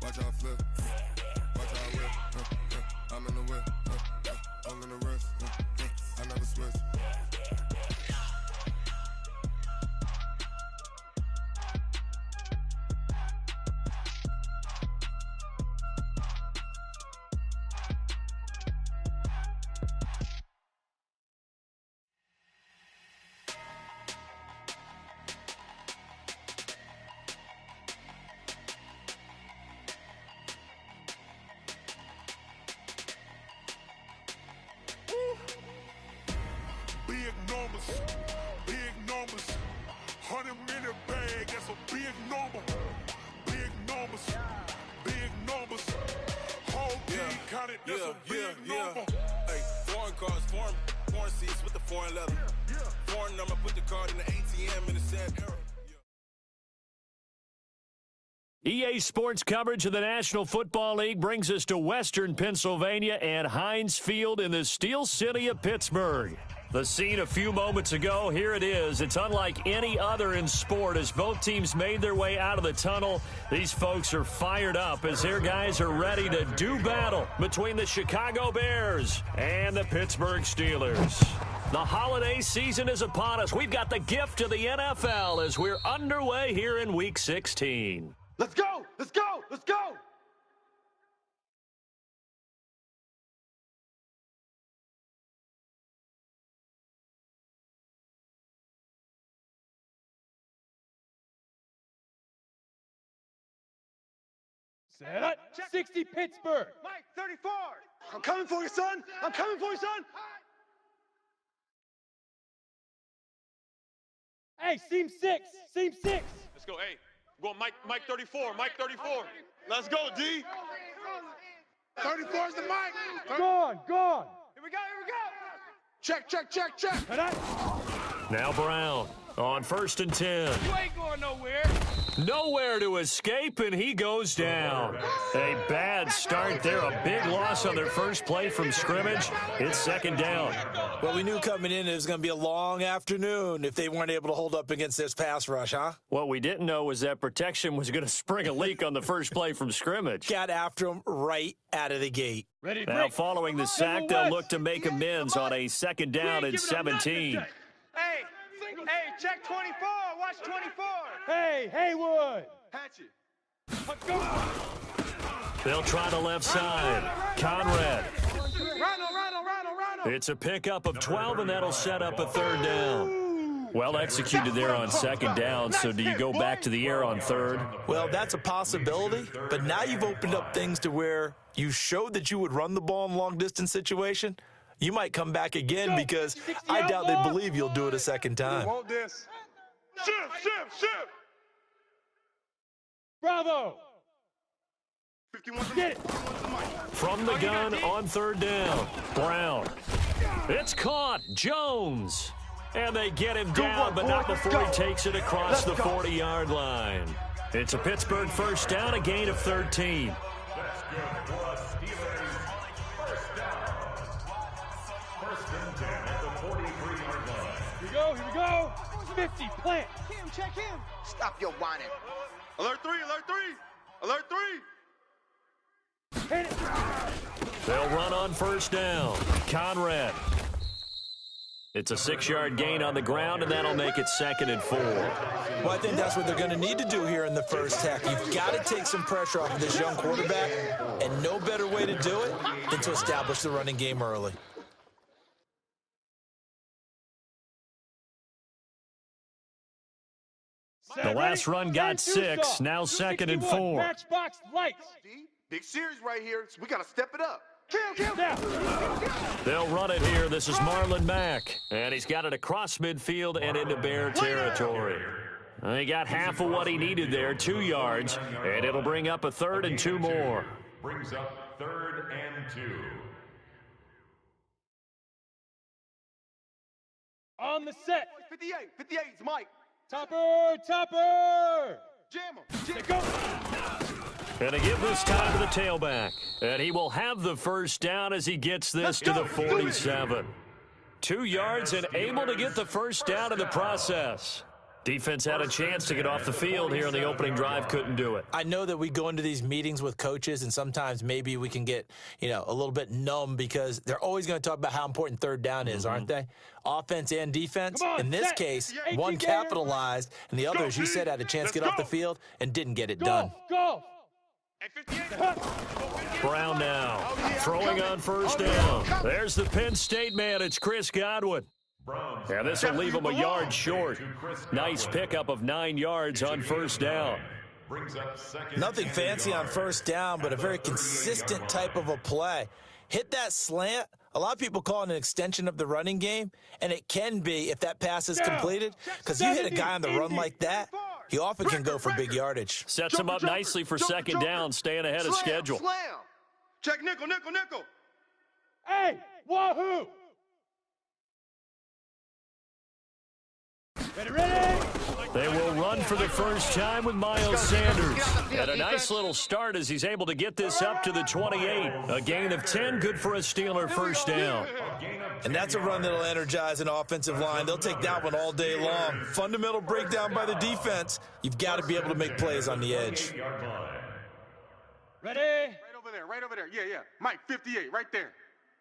Watch how I flip. Watch how I whip. I'm in the whip. I'm in the wrist. I never switch. Big numbers, 100-minute bag, that's a big number. Big numbers, whole team counted, that's a big number. Hey, foreign cars, foreign seats with the foreign leather. Foreign number, put the card in the ATM in the same era. EA Sports coverage of the National Football League brings us to Western Pennsylvania and Heinz Field in the Steel City of Pittsburgh. The scene a few moments ago, here it is. It's unlike any other in sport as both teams made their way out of the tunnel. These folks are fired up as their guys are ready to do battle between the Chicago Bears and the Pittsburgh Steelers. The holiday season is upon us. We've got the gift of the NFL as we're underway here in Week 16. Let's go! Let's go! Let's go! Set. 60 Pittsburgh. Mike, 34. I'm coming for you, son. I'm coming for you, son. Hey, seam 6. Seam 6. Let's go. Hey, go Mike 34. Mike 34. Let's go, D. 34 is the mic. Gone. Here we go. Check. Now Brown on 1st and 10. You ain't going nowhere. Nowhere to escape, and he goes down. A bad start there. A big loss on their first play from scrimmage. It's 2nd down. Well, we knew coming in it was going to be a long afternoon if they weren't able to hold up against this pass rush, huh? What we didn't know was that protection was going to spring a leak on the first play from scrimmage. Got after him right out of the gate. Ready to Now, break. following the sack, they'll look to make amends on a 2nd down and 17. Hey, check 24. Watch 24. Hey, Haywood. Hatchet. Let's go. They'll try the left side. Conrad. Ronald. It's a pickup of 12, and that'll set up a 3rd down. Well executed there on 2nd down, so do you go back to the air on 3rd? Well, that's a possibility, but now you've opened up things to where you showed that you would run the ball in a long-distance situation. You might come back again because I doubt they believe you'll do it a 2nd time. Want this? Shift. Bravo. 51 Get it. From the gun on 3rd down. Brown. It's caught. Jones. And they get him down, but not before he takes it across the 40-yard line. It's a Pittsburgh 1st down, a gain of 13. Here we go. 50, plant. Check him. Stop your whining. Alert 3. Hit it. They'll run on 1st down. Conrad. It's a 6-yard gain on the ground, and that'll make it 2nd and 4. Well, I think that's what they're going to need to do here in the first half. You've got to take some pressure off of this young quarterback, and no better way to do it than to establish the running game early. The last run got 6, now 2nd and 4. Matchbox lights. Big series right here, so we got to step it up. Kill. Now. They'll run it here. This is Marlon Mack, and he's got it across midfield and into Bear territory. He got half of what he needed there, 2 yards, and it'll bring up a 3rd and 2 more. Brings up 3rd and 2. On the set. 58 is Mike. Topper. Jam him. Go. And to give this time to the tailback. And he will have the 1st down as he gets this to the 47. 2 yards and able to get the 1st down in the process. Defense had a chance to get off the field here in the opening drive, couldn't do it. I know that we go into these meetings with coaches, and sometimes maybe we can get, a little bit numb because they're always going to talk about how important third down is, aren't they? Offense and defense. In this case, one capitalized, and the other, as you said, had a chance to get off the field and didn't get it done. Go! Brown now, throwing on first down. There's the Penn State man. It's Chris Godwin. And this will leave him a yard short. Nice pickup of 9 yards on first down. Nothing fancy on first down, but a very consistent type of a play. Hit that slant. A lot of people call it an extension of the running game, and it can be if that pass is completed, because you hit a guy on the run like that, he often can go for big yardage. Sets him up nicely for second down, staying ahead of schedule. Slam. Check nickel. Hey, wahoo! Ready? They will run for the first time with Miles Sanders. And a nice little start as he's able to get this up to the 28. A gain of 10, good for a Steeler first down. And that's a run that'll energize an offensive line. They'll take that one all day long. Fundamental breakdown by the defense. You've got to be able to make plays on the edge. Ready? Right over there. Yeah. Mike, 58, right there.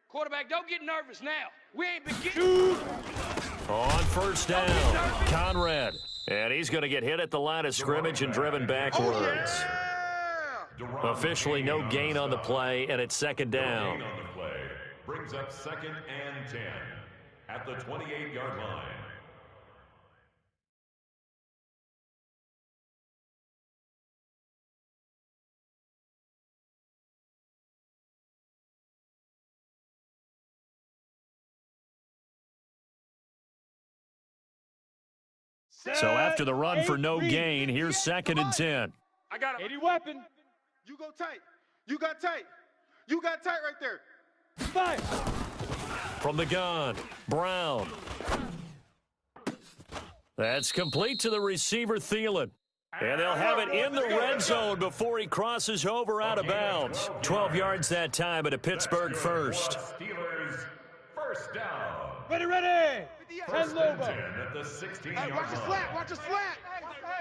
Quarterback, don't get nervous now. We ain't beginning. On first down, Conrad. And he's going to get hit at the line of scrimmage and driven backwards. Officially no gain on the play, and it's second down. Brings up 2nd and 10 at the 28-yard line. So after the run for no gain, here's 2nd and 10. I got 80 weapon. You go tight. You got tight. You got tight right there. 5. From the gun, Brown. That's complete to the receiver, Thielen. And they'll have it in the red zone before he crosses over out of bounds. 12 yards that time at a Pittsburgh first. Steelers first down. Ready. First and 10 at the 16-yard Watch the slant.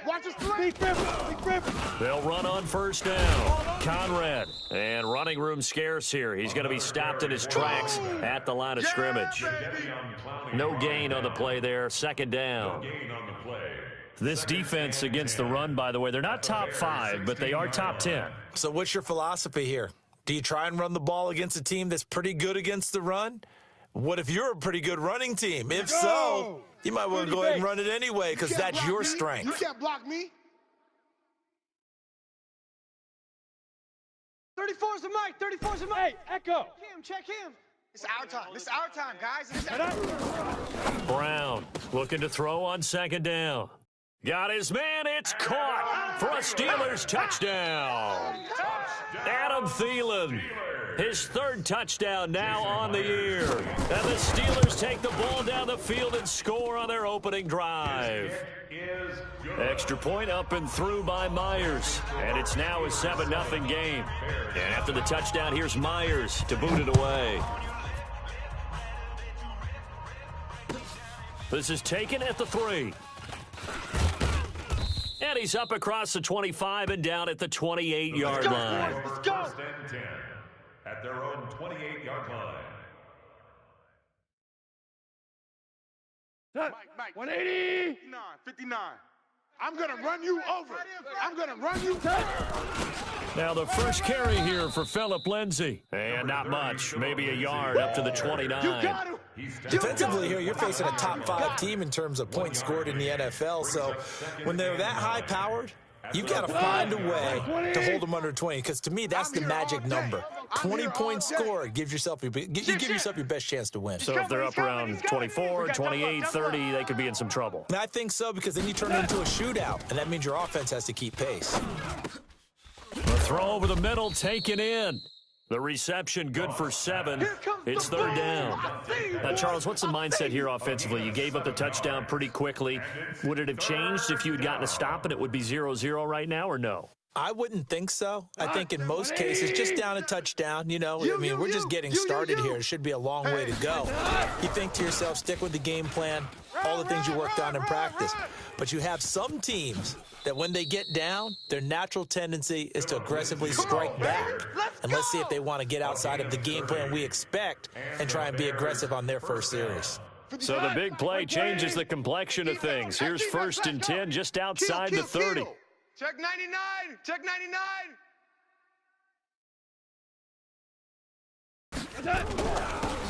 Watch the slant. Big rip. They'll run on first down. Conrad. And running room scarce here. He's going to be stopped in his tracks at the line of scrimmage. No gain on the play there. Second down. This defense against the run, by the way, they're not top 5, but they are top 10. So what's your philosophy here? Do you try and run the ball against a team that's pretty good against the run? What if you're a pretty good running team? If so, you might want to go ahead and run it anyway because that's your strength. You can't block me. 34's the mic. Hey, Echo. Check him. It's our time, guys. Brown looking to throw on second down. Got his man. It's caught for a Steelers touchdown. Adam Thielen. His 3rd touchdown now on the year. And the Steelers take the ball down the field and score on their opening drive. Extra point up and through by Myers. And it's now a 7-0 game. And after the touchdown, here's Myers to boot it away. This is taken at the 3. And he's up across the 25 and down at the 28-yard line. Let's go. First and 10 at their own 28-yard line. Mike, 180. 59. I'm going to run you over. I'm going to run you down. Now the first carry here for Phillip Lindsay. And not much, maybe a yard up to the 29. Defensively here, you're facing a top 5 team in terms of points scored in the NFL. So when they're that high-powered, you've got to find a way to hold them under 20. Because to me, that's the magic number. 20 points scored gives yourself you give yourself your best chance to win. So if they're up around 24, 28, 30, they could be in some trouble. And I think so, because then you turn it into a shootout, and that means your offense has to keep pace. The throw over the middle taken in. The reception good for 7. It's 3rd down. Now, Charles, what's the mindset here offensively? You gave up the touchdown pretty quickly. Would it have changed if you had gotten a stop and it would be 0-0 right now, or no? I wouldn't think so. I think in most cases, just down a touchdown, we're just getting started here. It should be a long way to go. You think to yourself, stick with the game plan, all the things you worked on in practice. But you have some teams that when they get down, their natural tendency is to aggressively strike back. And let's see if they want to get outside of the game plan we expect and try and be aggressive on their first series. So the big play changes the complexion of things. Here's 1st and 10 just outside the 30. Check 99. Check 99.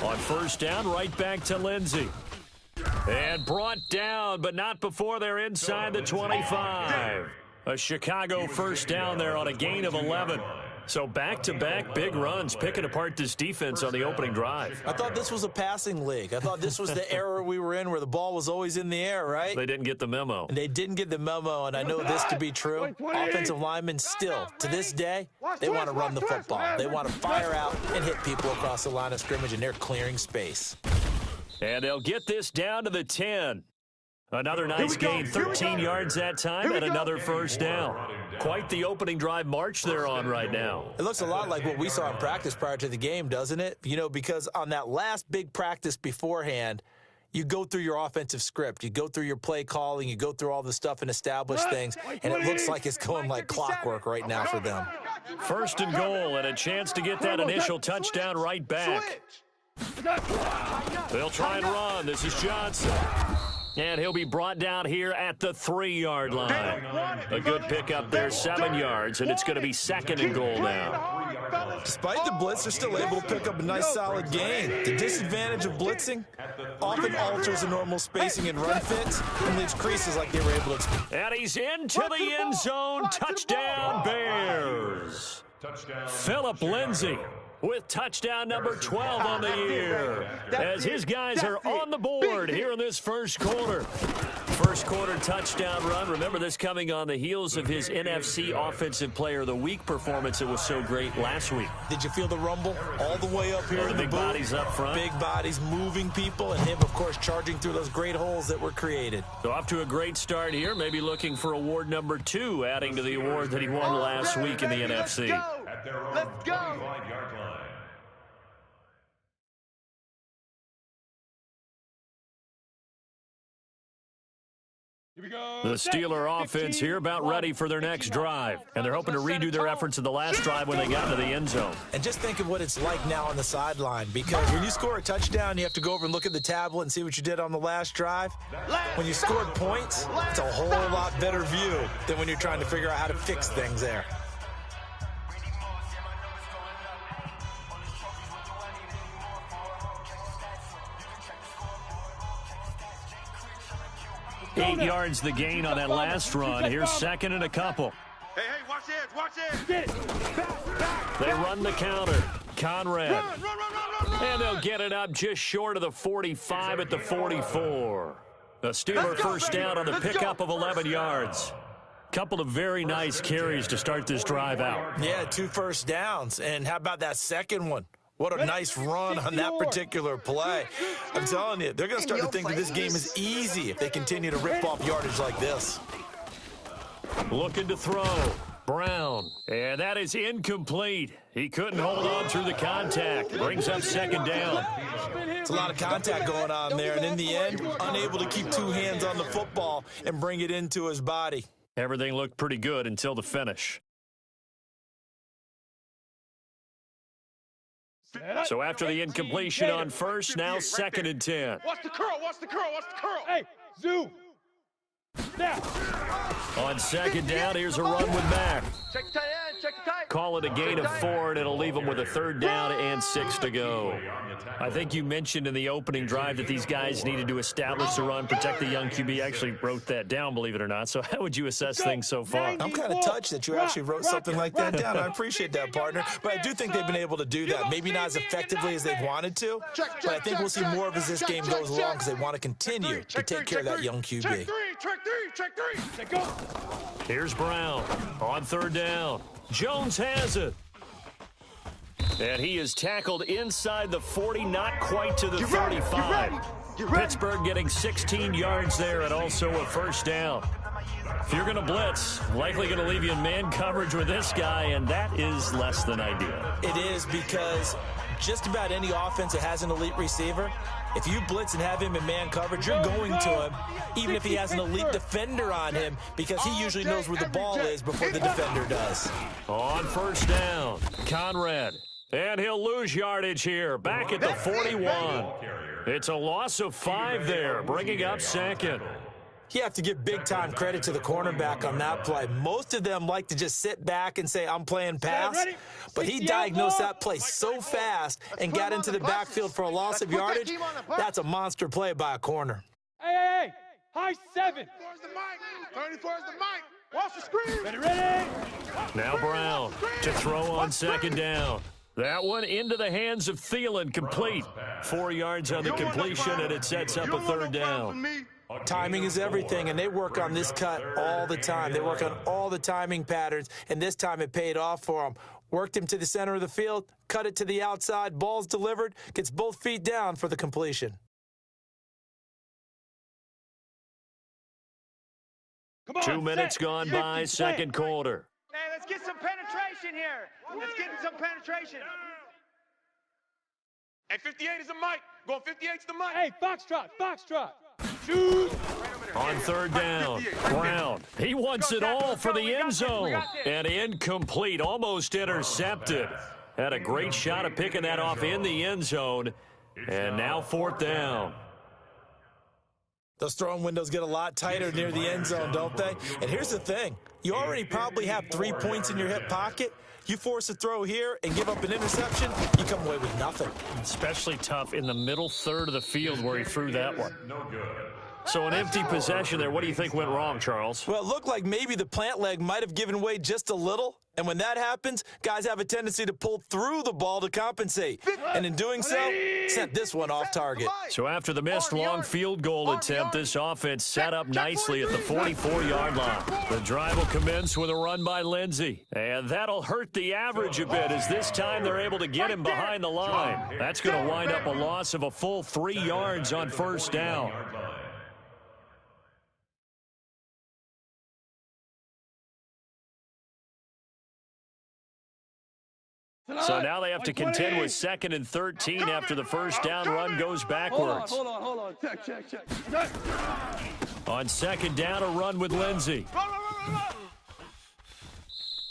On 1st down, right back to Lindsey. And brought down, but not before they're inside the 25. A Chicago 1st down there on a gain of 11. So back-to-back big runs, picking apart this defense on the opening drive. I thought this was a passing league. I thought this was the era we were in where the ball was always in the air, right? They didn't get the memo. And they didn't get the memo, and I know this to be true. Offensive linemen still, to this day, they want to run the football. They want to fire out and hit people across the line of scrimmage, and they're clearing space. And they'll get this down to the 10. Another nice gain, 13 yards that time, and another 1st down. Quite the opening drive march they're on right now. It looks a lot like what we saw in practice prior to the game, doesn't it? Because on that last big practice beforehand, you go through your offensive script. You go through your play calling. You go through all the stuff and establish things, and it looks like it's going like clockwork right now for them. 1st and goal, and a chance to get that initial touchdown right back. They'll try and run. This is Johnson. And he'll be brought down here at the 3-yard line. A good pickup there, 7 yards, and it's going to be 2nd and goal now. Despite the blitz, they're still able to pick up a nice solid gain. The disadvantage of blitzing often alters the normal spacing and run fits and leaves creases like they were able to. And he's into the end zone. Touchdown, Bears. Philip Lindsay with touchdown number 12 on the year, as his guys are on the board here in this 1st quarter. 1st quarter touchdown run. Remember, this coming on the heels of his NFC Offensive Player of the Week performance that was so great last week. Did you feel the rumble all the way up here in the big bodies up front? Big bodies moving people, and him, of course, charging through those great holes that were created. So off to a great start here, maybe looking for award number 2, adding to the award that he won last week in the NFC. Let's go. The Steeler offense here about ready for their next drive. And they're hoping to redo their efforts in the last drive when they got into the end zone. And just think of what it's like now on the sideline, because when you score a touchdown, you have to go over and look at the tablet and see what you did on the last drive. When you scored points, it's a whole lot better view than when you're trying to figure out how to fix things there. Eight yards the gain on that last run. Here's 2nd and a couple. Hey, watch this, watch this. They run the counter. Conrad. And they'll get it up just short of the 45 at the 44. The Steeler 1st down on the pickup of 11 yards. Couple of very nice carries to start this drive out. Yeah, 2 1st downs. And how about that second one? What a nice run on that particular play. I'm telling you, they're going to start to think that this game is easy if they continue to rip off yardage like this. Looking to throw. Brown. And that is incomplete. He couldn't hold on through the contact. Brings up 2nd down. It's a lot of contact going on there, and in the end, unable to keep 2 hands on the football and bring it into his body. Everything looked pretty good until the finish. So after the incompletion on 1st, now 2nd and 10. Watch the curl, watch the curl, watch the curl. Hey, zoom. Now. On 2nd down, here's a run with Mack. Check the tight end. Check the tight. Call it a gain of 4, and it'll leave them with a 3rd down and 6 to go. I think you mentioned in the opening drive that these guys needed to establish the run, protect the young QB. I actually wrote that down, believe it or not. So how would you assess things so far? I'm kind of touched that you actually wrote something like that down. I appreciate that, partner. But I do think they've been able to do that. Maybe not as effectively as they've wanted to, but I think we'll see more of as this game goes along because they want to continue to take care of that young QB. Check three. Check go. Here's Brown on 3rd down. Jones has it. And he is tackled inside the 40, not quite to the 35. Pittsburgh getting 16 yards there and also a 1st down. If you're going to blitz, likely going to leave you in man coverage with this guy, and that is less than ideal. It is, because just about any offense that has an elite receiver, if you blitz and have him in man coverage, you're going to him, even if he has an elite defender on him, because he usually knows where the ball is before the defender does. On first down, Conrad. And he'll lose yardage here, back at the 41. It's a loss of 5 there, bringing up second. You have to give big-time credit to the cornerback on that play. Most of them like to just sit back and say, I'm playing pass. But he diagnosed that play so fast and got into the backfield for a loss of yardage. That's a monster play by a corner. Hey, high 7. 34 is the mic. Watch the screen. Ready? Now Brown to throw on second down. That one into the hands of Thielen, complete. 4 yards on the completion, and it sets up a third down. Timing is everything, and they work on this cut all the time. They work on all the timing patterns, and this time it paid off for them. Worked him to the center of the field, cut it to the outside, ball's delivered, gets both feet down for the completion. Come on, 2 minutes gone by, second quarter. Hey, let's get some penetration here. Let's get some penetration. Hey, 58 is the mic. Going 58 to the mic. Hey, foxtrot. Shoot. On third down, Brown. He wants it all for the end zone. And incomplete, almost intercepted. Had a great shot at picking that off in the end zone. And now fourth down. Those throwing windows get a lot tighter near the end zone, don't they? And here's the thing. You already probably have 3 points in your hip pocket. You force a throw here and give up an interception, you come away with nothing. Especially tough in the middle third of the field where he threw that one. So an empty possession there. What do you think went wrong, Charles? Well, it looked like maybe the plant leg might have given way just a little. And when that happens, guys have a tendency to pull through the ball to compensate. And in doing so, sent this one off target. So after the missed long field goal attempt, this offense set up nicely at the 44-yard line. The drive will commence with a run by Lindsey. And that'll hurt the average a bit, as this time they're able to get him behind the line. That's going to wind up a loss of a full 3 yards on first down. So now they have to contend with 2nd and 13 after the first down run goes backwards. Hold on. Check. On second down, a run with Lindsey.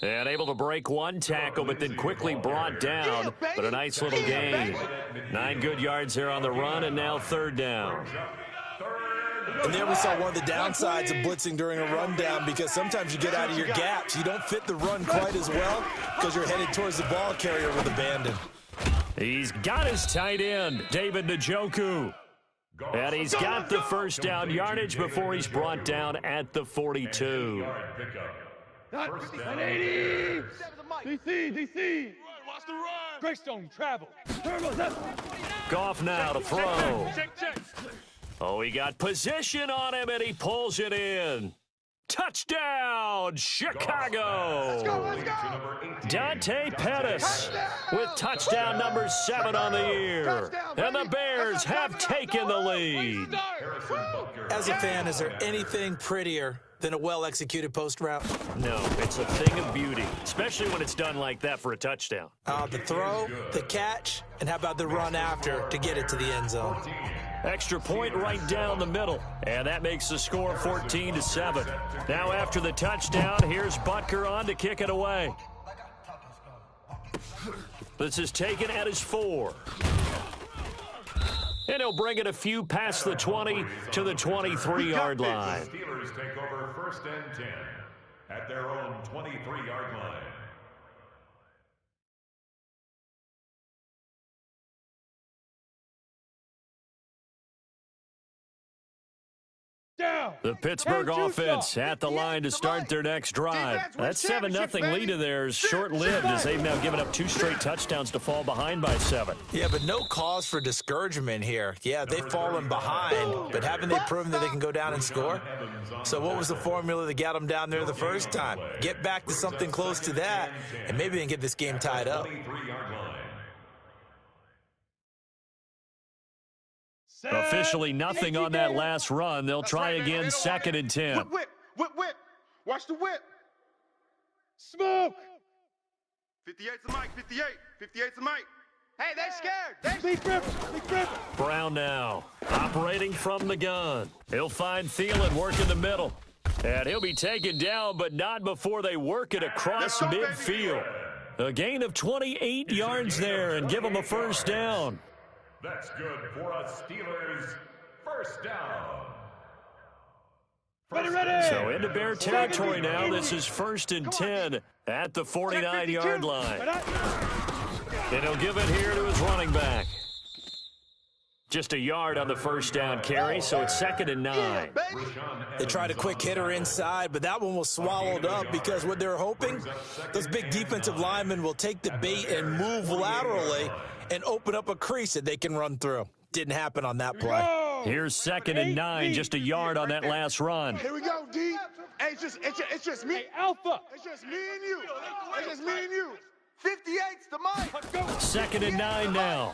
And able to break one tackle, but then quickly brought down. But a nice little gain. 9 good yards there on the run, and now third down. And there we saw one of the downsides of blitzing during a rundown, because sometimes you get out of your gaps. You don't fit the run quite as well because you're headed towards the ball carrier with abandon. He's got his tight end, David Njoku. And he's got the first down yardage before he's brought down at the 42. DC. Watch the run. Greystone travel. Goff now to throw. Check. Oh, he got position on him, and he pulls it in. Touchdown, Chicago! Let's go! Dante Pettis with touchdown number 7 on the year. And the Bears have taken the lead. As a fan, is there anything prettier than a well-executed post route? No, it's a thing of beauty, especially when it's done like that for a touchdown. The throw, the catch, and how about the run after to get it to the end zone? Extra point right down the middle, and that makes the score 14-7. Now after the touchdown, here's Butker on to kick it away. This is taken at his 4. And he'll bring it a few past the 20 to the 23-yard line. Steelers take over 1st and 10 at their own 23-yard line. The Pittsburgh offense at the line to start their next drive. That 7-0 lead of theirs short-lived, as they've now given up 2 straight touchdowns to fall behind by 7. Yeah, but no cause for discouragement here. Yeah, they've fallen behind, but haven't they proven that they can go down and score? So what was the formula that got them down there the first time? Get back to something close to that, and maybe they can get this game tied up. Officially nothing on that last run. They'll try again, 2nd and 10. Whip. Watch the whip. Smoke. 58's the mic. 58. 58's the mic. Hey, they scared. Big Rivers. Big Rivers. Brown now, operating from the gun. He'll find Thielen working the middle. And he'll be taken down, but not before they work it across midfield. A gain of 28 yards there and give him a first down. That's good for a Steelers first down. Ready. So into Bear territory now. This is 1st and 10 at the 49-yard line. And he'll give it here to his running back. Just a yard on the first down carry, so it's 2nd and 9. They tried a quick hitter inside, but that one was swallowed up because what they're hoping, those big defensive linemen will take the bait and move laterally and open up a crease that they can run through. Didn't happen on that play. Here's 2nd and 9, just a yard on that last run. Here we go, D. Hey, it's just me. Hey, Alpha. It's just me and you. It's just me and you. 58's the mic. 2nd and 9 now.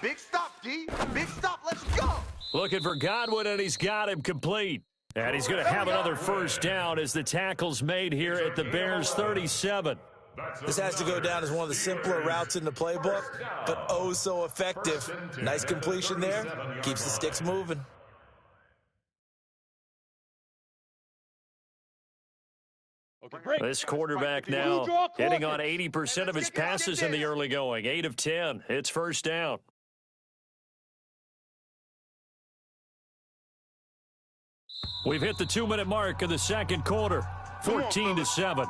Big stop, D. Big stop. Let's go. Looking for Godwin, and he's got him complete. And he's going to have another first down as the tackle's made here at the Bears' 37. This has to go down as one of the simpler routes in the playbook, but oh so effective. Nice completion there. Keeps the sticks moving. This quarterback now hitting on 80% of his passes in the early going. 8 of 10. It's first down. We've hit the 2-minute mark of the second quarter. 14-7.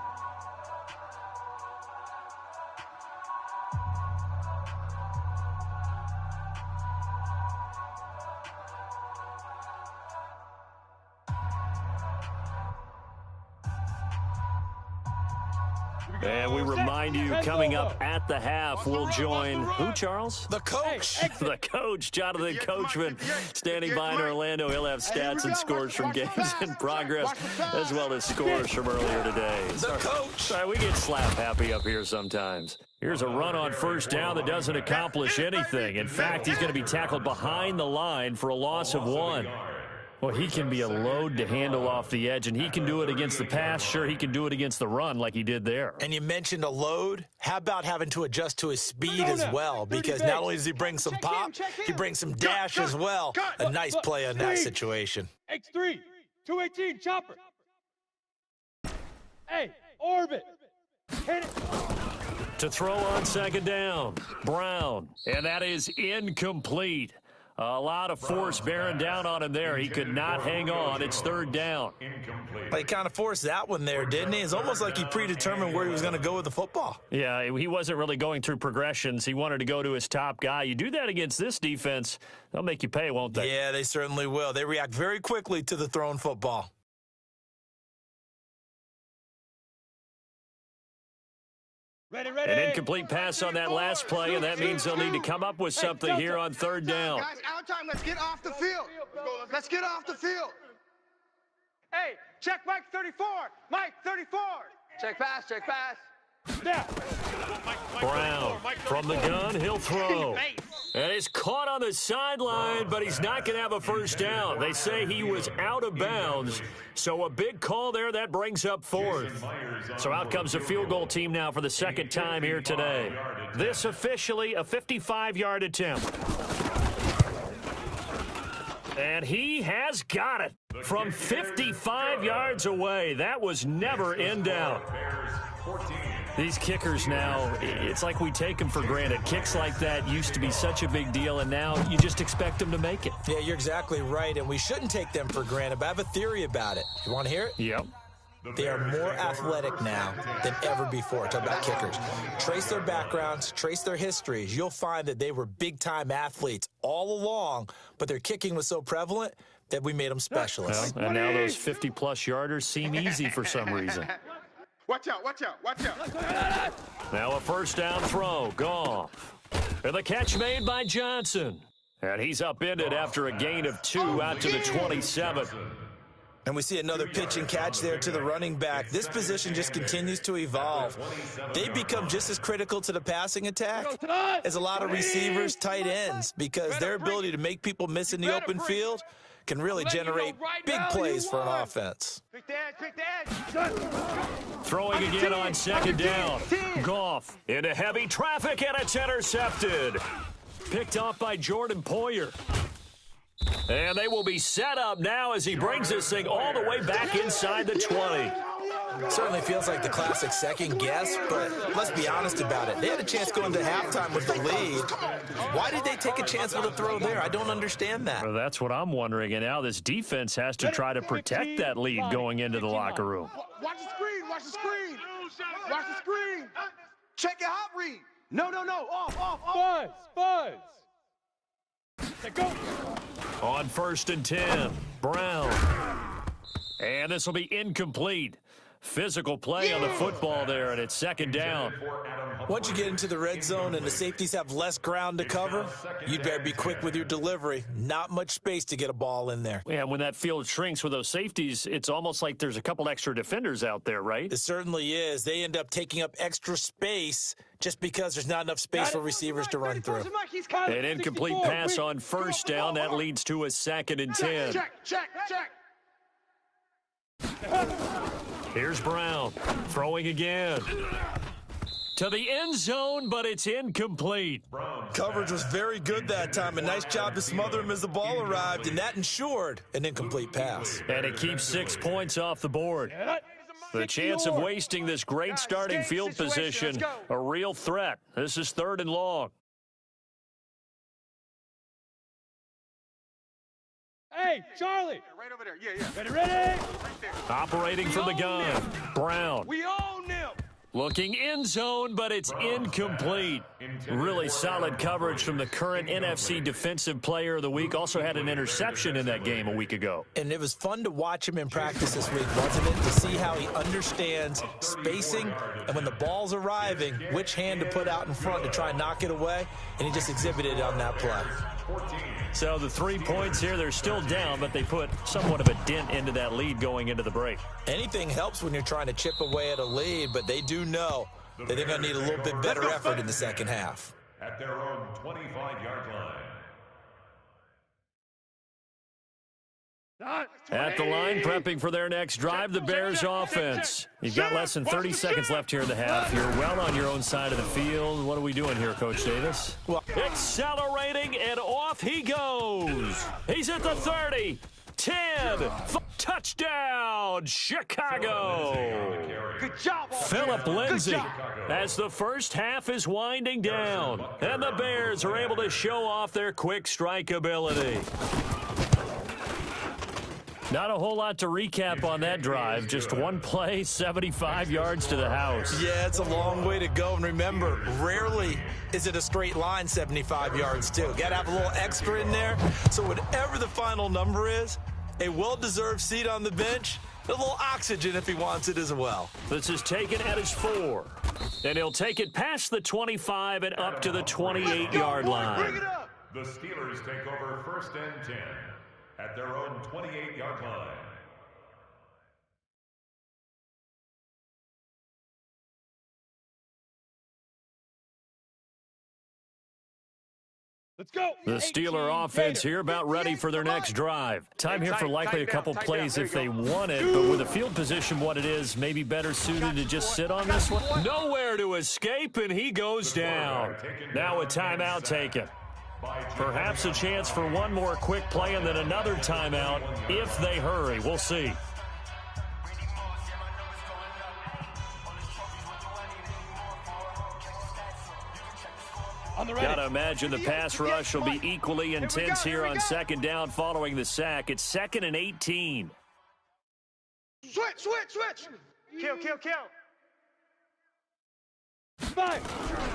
And we remind you, coming up at the half, we'll join who, Charles? The coach. The coach, Jonathan Coachman, standing by in Orlando. He'll have stats and scores from games in progress, as well as scores from earlier today. The coach. Sorry, we get slap happy up here sometimes. Here's a run on first down that doesn't accomplish anything. In fact, he's going to be tackled behind the line for a loss of 1. Well, he can be a load to handle off the edge, and he can do it against the pass. Sure, he can do it against the run like he did there. And you mentioned a load. How about having to adjust to his speed as well? Because not only does he bring some pop, he brings some dash as well. A nice play on that situation. X3, 218, chopper. Hey, orbit. Hit it. To throw on second down, Brown. And that is incomplete. A lot of force bearing down on him there. He could not hang on. It's 3rd down. Well, he kind of forced that one there, didn't he? It's almost like he predetermined where he was going to go with the football. Yeah, he wasn't really going through progressions. He wanted to go to his top guy. You do that against this defense, they'll make you pay, won't they? Yeah, they certainly will. They react very quickly to the thrown football. Ready. An incomplete pass on that last play, and that means they'll need to come up with something here on 3rd down. Guys, out of time. Let's get off the field. Let's get off the field. Hey, check Mike 34. Mike 34. Check pass. Snap. Brown from the gun, he'll throw. And he's caught on the sideline, but he's not going to have a first down. They say he was out of bounds, so a big call there. That brings up 4th. So out comes the field goal team now for the 2nd time here today. This officially a 55-yard attempt. And he has got it from 55 yards away. That was never in doubt. These kickers now, it's like we take them for granted. Kicks like that used to be such a big deal, and now you just expect them to make it. Yeah, you're exactly right, and we shouldn't take them for granted, but I have a theory about it. You want to hear it? Yep. They are more athletic now than ever before. Talk about kickers. Trace their backgrounds, trace their histories. You'll find that they were big-time athletes all along, but their kicking was so prevalent that we made them specialists. Well, and now those 50-plus yarders seem easy for some reason. Watch out. Now a first down throw, Goff. And the catch made by Johnson. And he's upended after a gain of 2 out to the 27. And we see another pitch and catch there to the running back. This position just continues to evolve. They become just as critical to the passing attack as a lot of receivers, tight ends, because their ability to make people miss in the open field can really generate big plays for an offense. Pick the edge, pick the edge. Throwing again on second down. Goff into heavy traffic, and it's intercepted. Picked off by Jordan Poyer. And they will be set up now as he brings this thing all the way back inside the 20. Certainly feels like the classic second guess, but let's be honest about it. They had a chance going to halftime with the lead. Why did they take a chance with a throw there? I don't understand that. Well, that's what I'm wondering. And now this defense has to try to protect that lead going into the locker room. Watch the screen. Watch the screen. Watch the screen. Check your hot read. No. Off. Buzz. Let go. On 1st and 10, Brown. And this will be incomplete. Physical play on the football there, and it's second down. Once you get into the red zone and the safeties have less ground to cover, you'd better be quick with your delivery. Not much space to get a ball in there. Yeah, when that field shrinks with those safeties, it's almost like there's a couple extra defenders out there, right? It certainly is. They end up taking up extra space just because there's not enough space for receivers to run through. An incomplete pass on 1st down. That leads to a 2nd and 10. Check. Here's Brown throwing again to the end zone, but it's incomplete. Coverage was very good that time. A nice job to smother him as the ball arrived, and that ensured an incomplete pass. And it keeps 6 points off the board. The chance of wasting this great starting field position, a real threat. This is 3rd and long. Hey, Charlie. Right over there. Yeah. Ready. Right there. Operating from the gun, Brown. We own them. Looking end zone, but it's incomplete. Really solid coverage from the current NFC Defensive Player of the Week. Also had an interception in that game a week ago. And it was fun to watch him in practice this week, wasn't it? To see how he understands spacing and when the ball's arriving, which hand to put out in front to try and knock it away. And he just exhibited it on that play. So the 3 points here, they're still down, but they put somewhat of a dent into that lead going into the break. Anything helps when you're trying to chip away at a lead, but they do know that they're going to need a little bit better effort in the second half. At their own 25-yard line. At the line, prepping for their next drive, the Bears offense. You've got less than 30 seconds left here in the half. You're well on your own side of the field. What are we doing here, Coach Davis? Well, accelerating, and off he goes. He's at the 30. 10. Touchdown, Chicago. Good job. Philip Lindsay as the first half is winding down. And the Bears are able to show off their quick strike ability. Not a whole lot to recap on that drive. Just one play, 75 yards to the house. Yeah, it's a long way to go. And remember, rarely is it a straight line 75 yards, too. Got to have a little extra in there. So whatever the final number is, a well-deserved seat on the bench, a little oxygen if he wants it as well. This is taken at his 4. And he'll take it past the 25 and up to the 28-yard line. The Steelers take over 1st and 10. At their own 28-yard line. Let's go. The Steeler offense here about ready for their next drive. Time here for likely a couple plays if they want it, but with the field position what it is, maybe better suited to just sit on this one. Nowhere to escape, and he goes down. Now a timeout taken. Perhaps a chance for one more quick play and then another timeout if they hurry. We'll see. Got to imagine the pass rush will be equally intense here on second down following the sack. It's 2nd and 18. Switch. Kill. Five.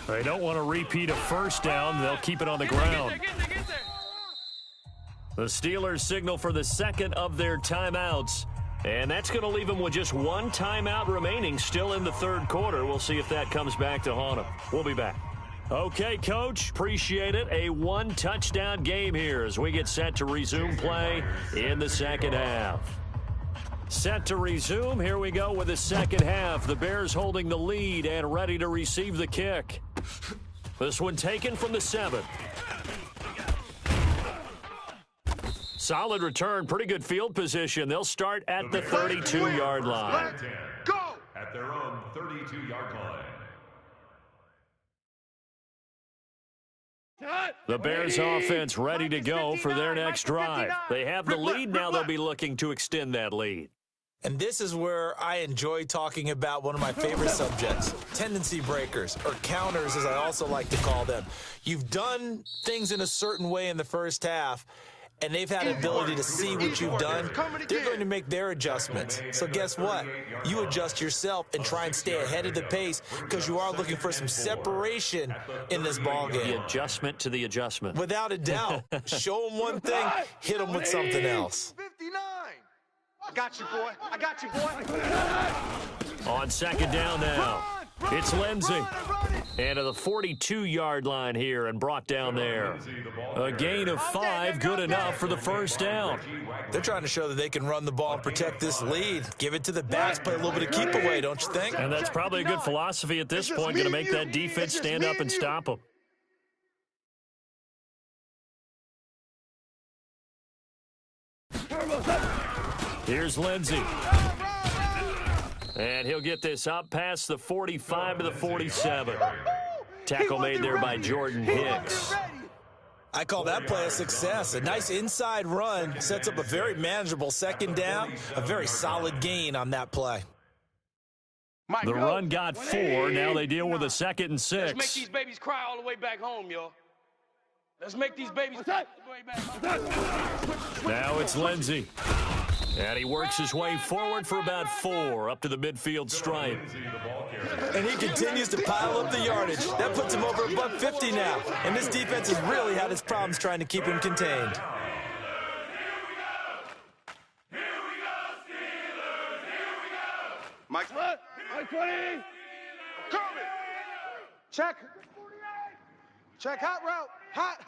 They don't want to repeat a first down. They'll keep it on the ground. Get there. The Steelers signal for the second of their timeouts. And that's going to leave them with just one timeout remaining still in the third quarter. We'll see if that comes back to haunt them. We'll be back. Okay, Coach, appreciate it. A one-touchdown game here as we get set to resume play in the second half. Set to resume. Here we go with the second half. The Bears holding the lead and ready to receive the kick. This one taken from the 7. Solid return, pretty good field position. They'll start at the 32-yard line. Go! At their own 32-yard line. The Bears offense ready to go for their next drive. They have the lead now. They'll be looking to extend that lead. And this is where I enjoy talking about one of my favorite subjects, tendency breakers, or counters as I also like to call them. You've done things in a certain way in the first half, and they've had the ability to see what you've done. They're going to make their adjustments. So guess what? You adjust yourself and try and stay ahead of the pace because you are looking for some separation in this ballgame. The adjustment to the adjustment. Without a doubt. Show them one thing, hit them with something else. 59. I got you, boy. I got you, boy. On second down now, it's Lindsey. And to the 42-yard line here and brought down there. A gain of 5, good enough for the first down. They're trying to show that they can run the ball and protect this lead. Give it to the backs, play a little bit of keep away, don't you think? And that's probably a good philosophy at this point, going to make that defense stand up and stop them. Here's Lindsey. And he'll get this up past the 45 to the 47. Tackle made there by Jordan Hicks. I call that play a success. A nice inside run sets up a very manageable second down, a very solid gain on that play. The run got 4. Now they deal with a 2nd and 6. Let's make these babies cry all the way back home, y'all. Let's make these babies cry all the way back home. Now it's Lindsey. And he works his way forward for about 4 up to the midfield stripe. And he continues to pile up the yardage. That puts him over above 50 now. And this defense has really had its problems trying to keep him contained. Mike, Mike 20. coming. Check. Check, hot route. Hot.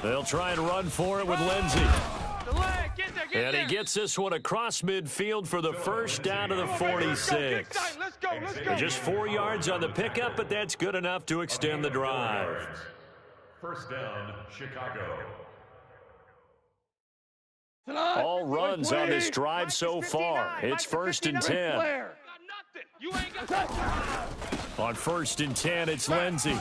They'll try and run for it with Lindsey. And he gets this one across midfield for the first down to the 46. Let's go. Just 4 yards on the pickup, but that's good enough to extend the drive. First down, Chicago. All runs on this drive so far. It's 1st and 10. On 1st and 10, it's Lindsey.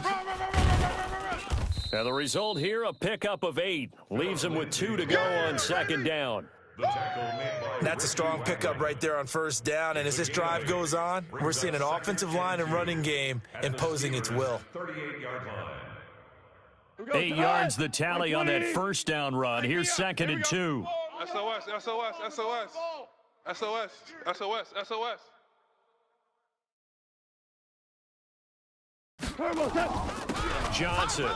And the result here, a pickup of 8. Leaves him with 2 to go on 2nd down. That's a strong pickup right there on 1st down. And as this drive goes on, we're seeing an offensive line and running game imposing its will. 38-yard line. 8 yards the tally on that 1st down run. Here's 2nd and 2. SOS. Johnson.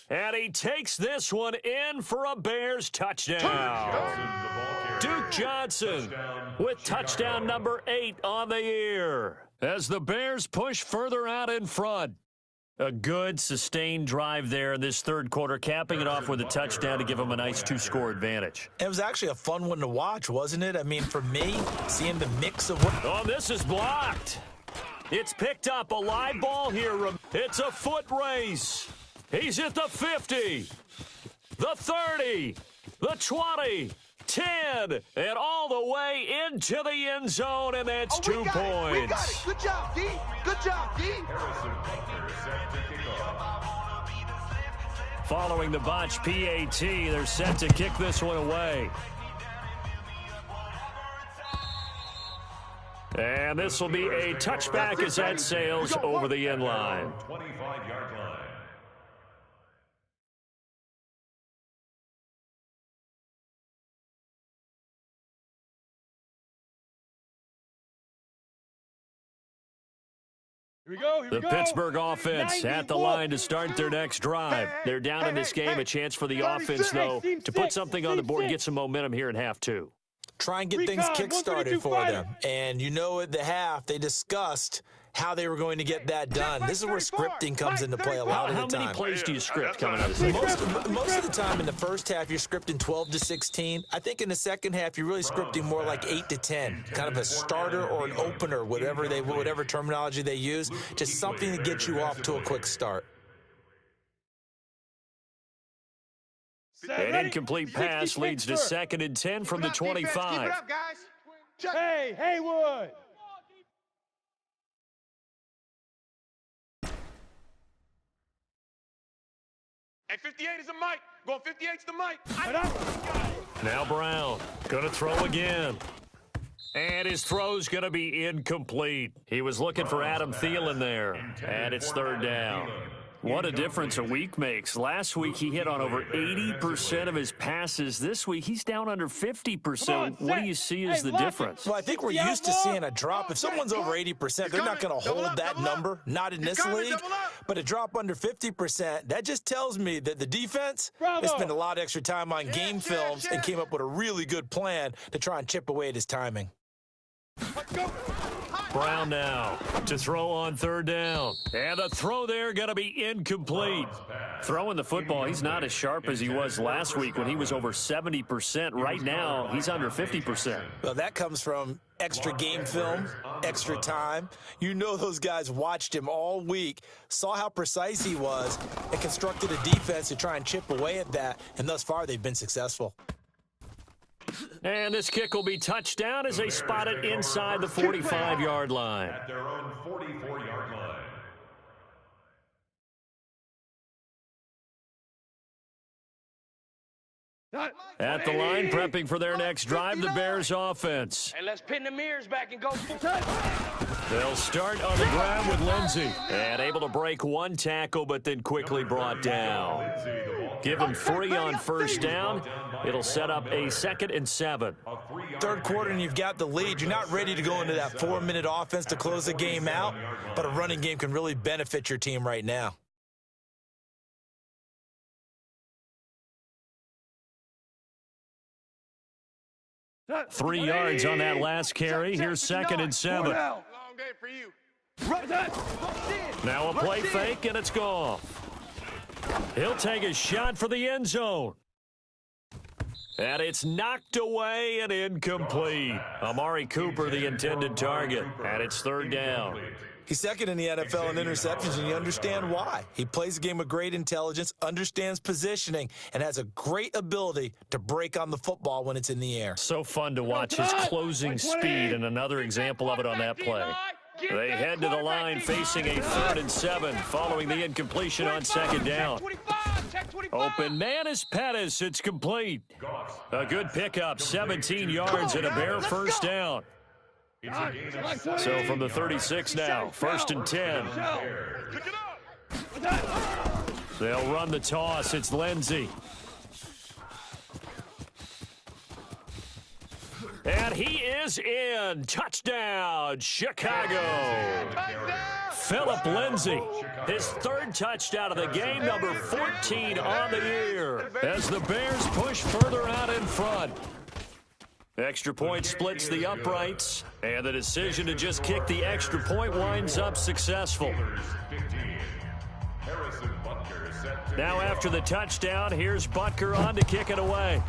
And he takes this one in for a Bears touchdown. Duke Johnson with touchdown number 8 on the year as the Bears push further out in front. A good, sustained drive there in this 3rd quarter, capping it off with a touchdown to give them a nice 2-score advantage. It was actually a fun one to watch, wasn't it? I mean, for me, seeing the mix of what... Oh, this is blocked. It's picked up, a live ball here. It's a foot race. He's at the 50, the 30, the 20, 10, and all the way into the end zone, and that's 2 points. We got it. Good job, D. Good job, D. Following the botch PAT, they're set to kick this one away. And this will be a touchback as that sails over the end line. 25-yard line. The Pittsburgh offense at the line to start their next drive. They're down in this game. A chance for the offense, though, to put something on the board, get some momentum here in half 2. Try and get things kick-started for them. And you know at the half, they discussed how they were going to get that done. This is where scripting comes into play a lot of the time. How many plays do you script coming out of this? Most of the time in the first half, you're scripting 12 to 16. I think in the second half, you're really scripting more like 8 to 10, kind of a starter or an opener, whatever terminology they use, just something to get you off to a quick start. An incomplete pass leads to 2nd and 10 from the 25. Keep it up, guys. Hey, Haywood. Hey, 58 is the mic. Going 58's the mic. Now Brown going to throw again. And his throw's going to be incomplete. He was looking for Adam Thielen there. And it's 3rd down. What a difference a week makes. Last week, he hit on over 80% of his passes. This week, he's down under 50%. What do you see as the difference? Well, I think we're used to seeing a drop. If someone's over 80%, they're not going to hold that number, not in this league. But a drop under 50%, that just tells me that the defense, they spent a lot of extra time on game films and came up with a really good plan to try and chip away at his timing. Brown now to throw on 3rd down. And the throw there going to be incomplete. Throwing the football, he's not as sharp as he was last week when he was over 70%. Right now, he's under 50%. Well, that comes from extra game film, extra time. You know those guys watched him all week, saw how precise he was, and constructed a defense to try and chip away at that. And thus far, they've been successful. And this kick will be touchdown as they spot it inside the 45-yard line. At their own 44-yard line. At the line, prepping for their next drive, the Bears offense. Hey, let's pin the mirrors back and go. They'll start on the ground with Lindsey. And able to break 1 tackle, but then quickly brought down. Give him 3 on 1st down. It'll set up a 2nd and 7. 3rd quarter and you've got the lead. You're not ready to go into that 4-minute offense to close the game out, but a running game can really benefit your team right now. Three yards on that last carry. Here's 2nd and 7. Long day for you. Now a play fake, and it's gone. He'll take a shot for the end zone. And it's knocked away and incomplete. Amari Cooper, the intended target, and it's 3rd down. He's 2nd in the NFL in interceptions, and you understand why. He plays the game with great intelligence, understands positioning, and has a great ability to break on the football when it's in the air. So fun to watch his closing speed, and another example of it on that play. They head to the line facing a 3rd and 7 following the incompletion on 2nd down. Open man is Pettis. It's complete. A good pickup, 17 yards and a Bear 1st down. So from the 36 now, 1st and 10. They'll run the toss. It's Lindsey. And he is in. Touchdown, Chicago. Phillip Lindsay, his 3rd touchdown of the game, number 14 on the year, as the Bears push further out in front. Extra point splits the uprights, and the decision to just kick the extra point winds up successful. Now after the touchdown, here's Butker on to kick it away.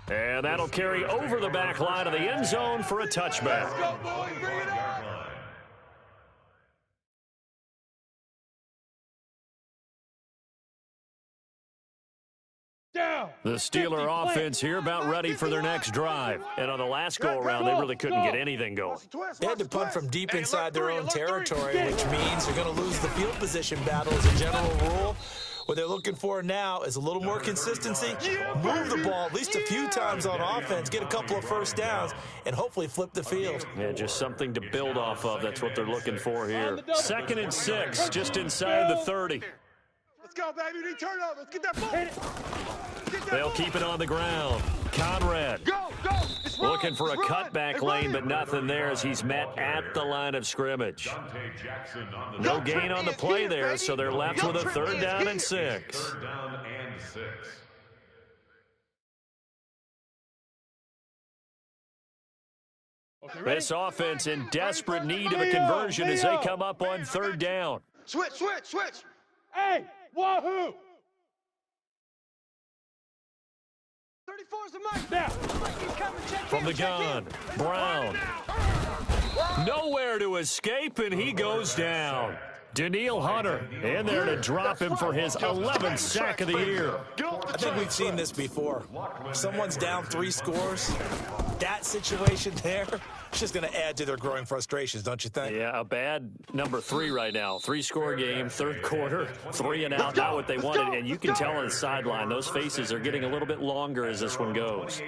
And that'll carry over the back line of the end zone for a touchback. Let's go, boy. Bring it up. The Steeler offense here about ready for their next drive. And on the last go-around, they really couldn't get anything going. They had to punt from deep inside their own territory, which means they're going to lose the field position battle as a general rule. What they're looking for now is a little more consistency, move the ball at least a few times on offense, get a couple of 1st downs, and hopefully flip the field. Yeah, just something to build off of. That's what they're looking for here. 2nd and 6, just inside the 30. Let's go, baby. We need turnover. Let's get that ball. They'll keep it on the ground. Conrad looking for a cutback lane, but nothing there as he's met at the line of scrimmage. No gain on the play there, so they're left with a 3rd down and 6. 3rd down and 6. This offense in desperate need of a conversion as they come up on 3rd down. Switch. Hey, wahoo! 34's the mic. Now. From the gun, Brown. Nowhere to escape, and he goes down. Daniil Hunter in there to drop him for his 11th sack of the year. I think we've seen this before. Someone's down 3 scores. That situation there, it's just going to add to their growing frustrations, don't you think? Yeah, a bad number 3 right now. 3-score game, third quarter, 3 and out, not what they wanted. And you can tell on the sideline, those faces are getting a little bit longer as this one goes.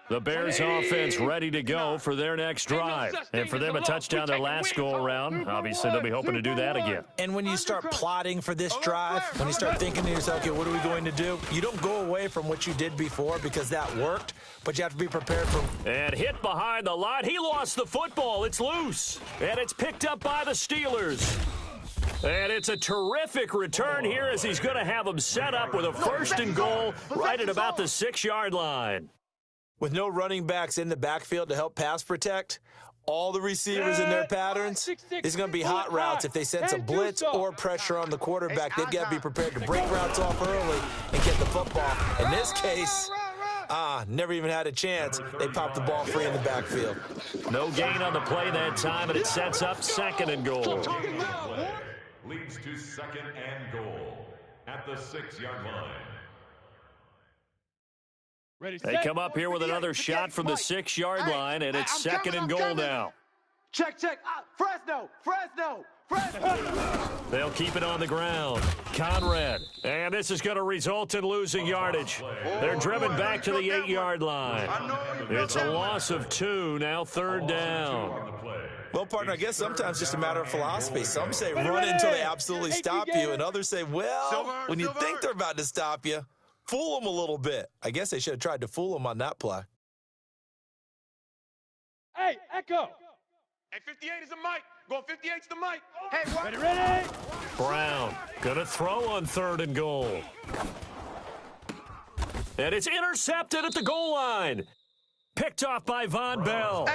The Bears offense ready to go for their next drive. And for them, a touchdown their last go-around. Obviously, they'll be hoping to do that again. And when you start plotting for this drive, when you start thinking to yourself, okay, what are we going to do? You don't go away from what you did before because that worked, but you have to be prepared for... And hit behind the line. He lost the football. It's loose. And it's picked up by the Steelers. And it's a terrific return here as he's going to have them set up with a 1st and goal right at about the 6-yard line. With no running backs in the backfield to help pass protect, all the receivers in their patterns, it's going to be hot routes. If they sense a blitz or pressure on the quarterback, they've got to be prepared to break routes off early and get the football. In this case, never even had a chance. They popped the ball free in the backfield. No gain on the play that time, and it sets up 2nd and goal. Leads to 2nd and goal at the 6-yard line. They come up here with another shot from the 6-yard line, and it's 2nd and goal now. Check. Fresno. They'll keep it on the ground. Conrad. And this is going to result in losing yardage. They're driven back to the 8-yard line. It's a loss of 2, now 3rd down. Well, partner, I guess sometimes it's just a matter of philosophy. Some say run until they absolutely stop you, and others say, well, when you think they're about to stop you, fool them a little bit. I guess they should have tried to fool them on that play. Hey, Echo. Hey, 58 is the mic. Going 58's the mic. Hey, what? Ready? Brown going to throw on 3rd and goal. And it's intercepted at the goal line. Picked off by Von Bell.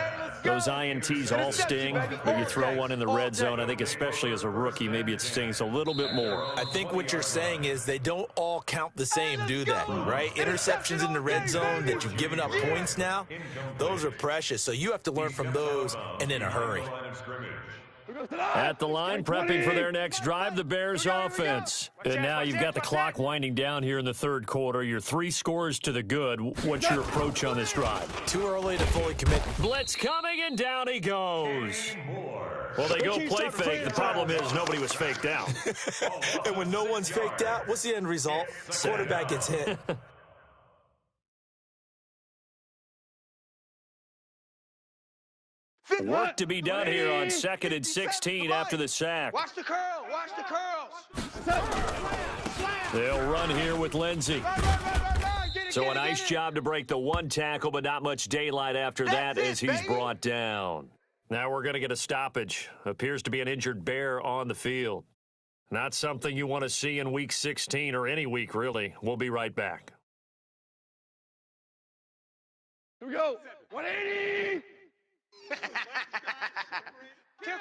Those INTs all sting, but you throw one in the red zone. I think especially as a rookie, maybe it stings a little bit more. I think what you're saying is they don't all count the same, do they? Right? Interceptions in the red zone that you've given up points now, those are precious. So you have to learn from those and in a hurry. At the line, prepping for their next drive, the Bears offense. And now you've got the clock winding down here in the 3rd quarter. You're 3 scores to the good. What's your approach on this drive? Too early to fully commit. Blitz coming, and down he goes. Well, they go play fake. The problem is nobody was faked out. And when no one's faked out, what's the end result? Quarterback gets hit. Work to be done here on 2nd and 16 after the sack. Watch the curl. Watch the curls. They'll run here with Lindsey. So a nice job to break the 1 tackle, but not much daylight after that as he's brought down. Now we're going to get a stoppage. Appears to be an injured Bear on the field. Not something you want to see in Week 16 or any week, really. We'll be right back. Here we go. 180.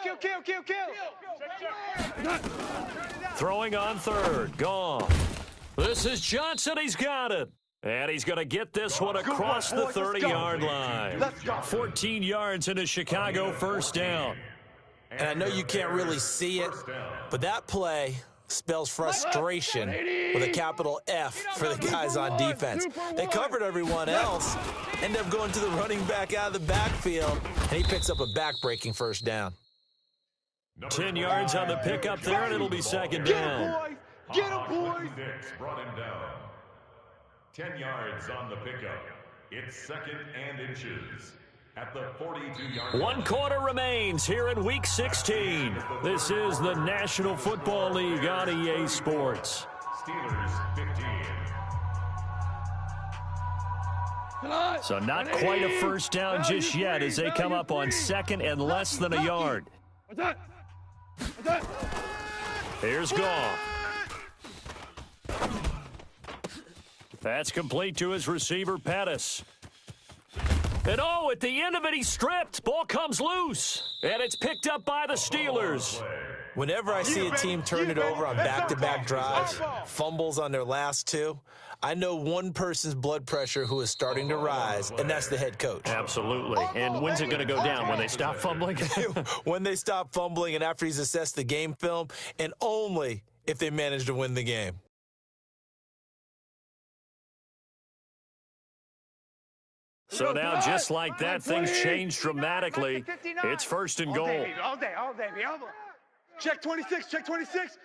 Kill. Throwing on 3rd. Gone. This is Johnson. He's got it. And he's going to get this one across the 30-yard line. 14 yards into Chicago, 1st down. And I know you can't really see it, but that play spells frustration with a capital F for the guys on defense. They covered everyone else, end up going to the running back out of the backfield, and he picks up a back-breaking 1st down. 10 yards on the pickup there, and it'll be 2nd down. Get him, boys. Brought him down. 10 yards on the pickup. It's 2nd and inches. At the 42-yard line. 1 quarter remains here in Week 16. This is the National Football League on EA Sports. Steelers 15. So not quite a 1st down just yet as they come up on 2nd and less than a yard. Here's Goff. That's complete to his receiver, Pettis. And oh, at the end of it, he stripped. Ball comes loose. And it's picked up by the Steelers. Whenever I see a team turn it over on back-to-back drives, fumbles on their last two, I know one person's blood pressure who is starting to rise, and that's the head coach. Absolutely. And when's it going to go down? When they stop fumbling? When they stop fumbling and after he's assessed the game film, and only if they manage to win the game. So now, just like that, things change dramatically. It's first and goal. All day, baby. Check 26, check 26.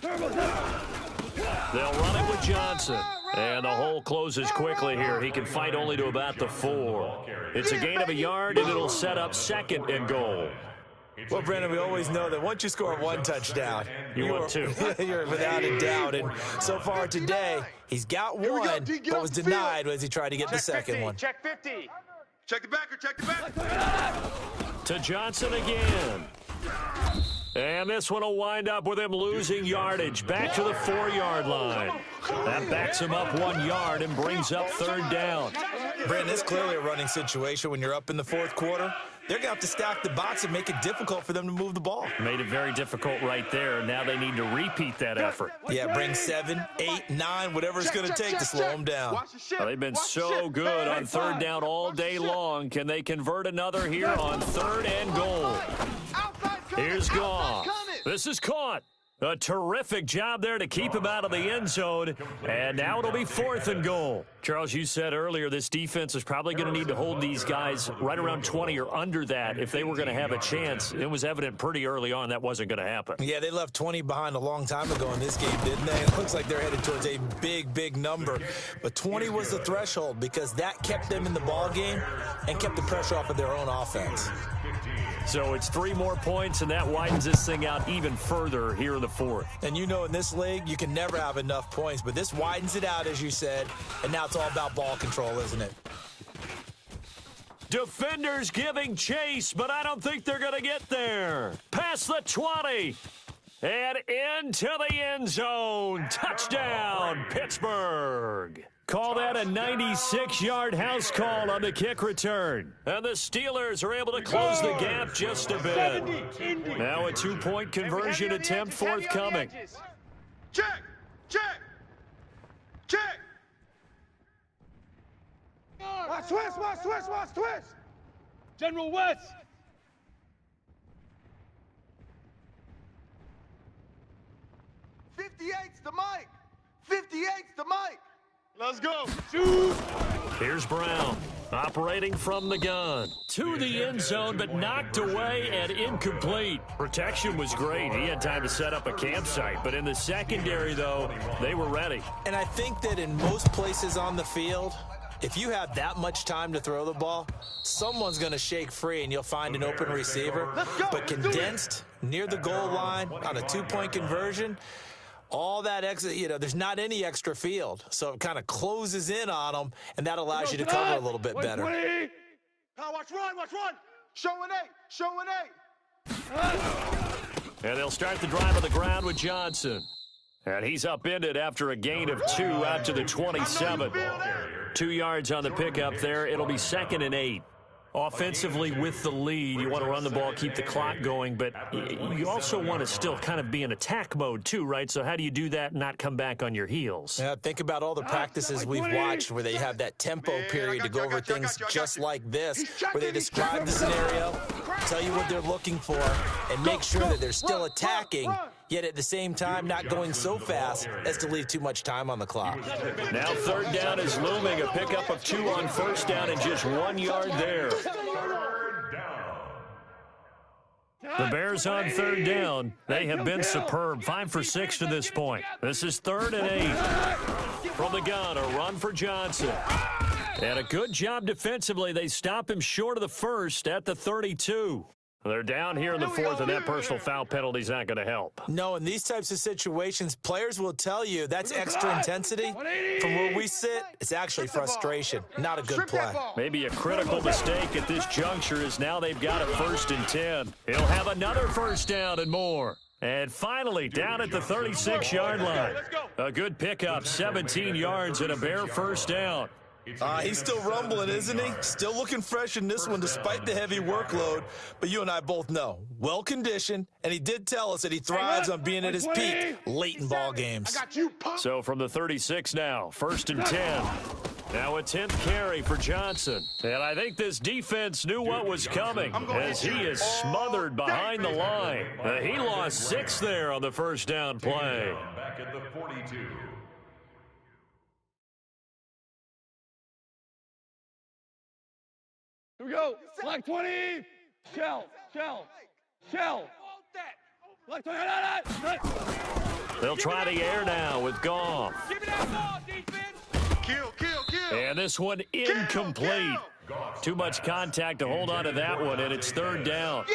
They'll run it with Johnson. And the hole closes quickly here. He can fight only to about the 4. It's a gain of a yard, and it'll set up second and goal. Well, Brandon, we always know that once you score one touchdown, you want two. You're without a doubt. And so far today, he's got one, but was denied as he tried to get the second one. Check 50. Check the backer, check the backer. To Johnson again. And this one will wind up with him losing yardage back to the 4-yard line. That backs him up 1 yard and brings up third down. Brandon, it's clearly a running situation when you're up in the fourth quarter. They're going to have to stack the box and make it difficult for them to move the ball. Made it very difficult right there. Now they need to repeat that effort. Yeah, bring 7, 8, 9, whatever it's going to take to slow them down. Well, they've been so good on third down all day long. Can they convert another here on third and goal? Here's Goff. This is caught. A terrific job there to keep him out of the end zone. And now it'll be fourth and goal. Charles, you said earlier this defense is probably going to need to hold these guys right around 20 or under that if they were going to have a chance. It was evident pretty early on that wasn't going to happen. Yeah, they left 20 behind a long time ago in this game, didn't they? It looks like they're headed towards a big, big number. But 20 was the threshold because that kept them in the ball game and kept the pressure off of their own offense. So it's 3 more points, and that widens this thing out even further here in the fourth. And you know in this league, you can never have enough points, but this widens it out, as you said, and now it's all about ball control, isn't it? Defenders giving chase, but I don't think they're going to get there. Past the 20, and into the end zone. Touchdown, Pittsburgh. Call that a 96-yard house call on the kick return. And the Steelers are able to close the gap just a bit. Now a 2-point conversion attempt forthcoming. Check! Watch twist! General West. '58's the mic! 58's the mic! Let's go. Shoot. Here's Brown, operating from the gun. To the end zone, but knocked away and incomplete. Protection was great. He had time to set up a campsite. But in the secondary, though, they were ready. And I think that in most places on the field, if you have that much time to throw the ball, someone's going to shake free and you'll find an open receiver. But condensed near the goal line on a 2-point conversion, all that extra, there's not any extra field. So it kind of closes in on them, and that allows you to cover a little bit better. Watch run! Show an 8! And they'll start the drive on the ground with Johnson. And he's upended after a gain of 2 out to the 27. 2 yards on the pickup there. It'll be 2nd and 8. Offensively with the lead, you want to run the ball, keep the clock going, but you also want to still kind of be in attack mode too, right? So how do you do that and not come back on your heels? Yeah, think about all the practices we've watched where they have that tempo period to go over things just like this, where they describe the scenario, tell you what they're looking for, and make sure that they're still attacking, yet at the same time not going so fast as to leave too much time on the clock. Now third down is looming, a pickup of 2 on first down and just 1 yard there. The Bears on third down. They have been superb. 5 for 6 to this point. This is 3rd and 8. From the gun, a run for Johnson. And a good job defensively. They stop him short of the first at the 32. They're down here in the fourth, and that personal foul penalty is not going to help. No, in these types of situations, players will tell you that's extra intensity. From where we sit, it's actually frustration, not a good play. Maybe a critical mistake at this juncture is now they've got a 1st and 10. He'll have another first down and more. And finally, down at the 36-yard line. A good pickup, 17 yards and a bare first down. He's still rumbling, isn't he? Still looking fresh in this one despite the heavy workload. But you and I both know, well-conditioned, and he did tell us that he thrives on being at his peak late in ball games. So from the 36 now, 1st and 10. Now a 10th carry for Johnson. And I think this defense knew what was coming as he is smothered behind the line. He lost 6 there on the first down play. Back at the 42. Here we go. Black 20. Shell. Black 20. They'll try the air now with Goff. Give me that ball, defense. Kill. And this one incomplete. Too much contact to hold on to that one, and it's 3rd down.